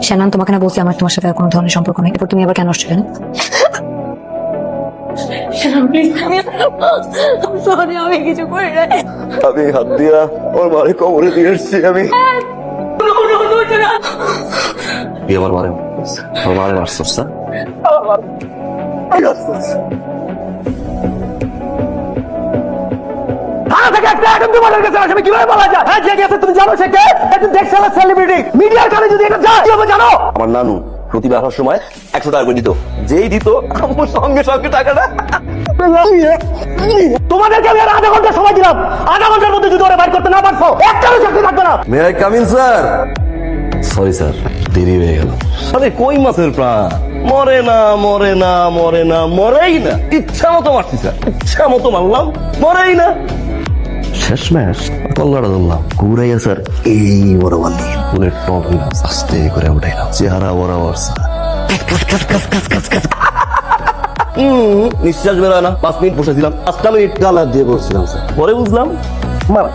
শানান, তোমাকে না বলছি আমার তোমার সাথে আর কোনো ধরনের সম্পর্ক নেই, এরপর তুমি আবার কেন আসছো এখানে? আমি কিছু করি না। আমি হাত দিয়া ওর মারে কবরে দিয়ে এসছি আমি। তুই আমার মারে আমার মারে মারছস না? আমার নানু প্রতিভা আসার সময় 100 টাকা করে দিত, যেই দিত আমার সঙ্গে সঙ্গে টাকাটা। তোমাদেরকে আমি আর আধা ঘন্টা সময় দিলাম, আধা ঘন্টার মধ্যে যদি ওরা বাইর করতে না পারছো একটারও চাকরি থাকবে না। May I come in sir? Sorry sir, দেরি হয়ে গেল। আরে কই মাছের প্রাণ মরে না মরে না মরে না মরেই না। ইচ্ছা মতো মারছি স্যার, ইচ্ছা মতো মারলাম, মরেই না। শেষ ম্যাচ পল্লাটা ধরলাম, ঘুরাইয়া স্যার এই বড় বালি বুলেট টপ আস্তে করে উঠাইলাম, চেহারা বরাবর স্যার। নিঃশ্বাস বেরোয় না, 5 মিনিট বসেছিলাম, 5টা মিনিট গালা দিয়ে বসছিলাম স্যার, পরে বুঝলাম মারা।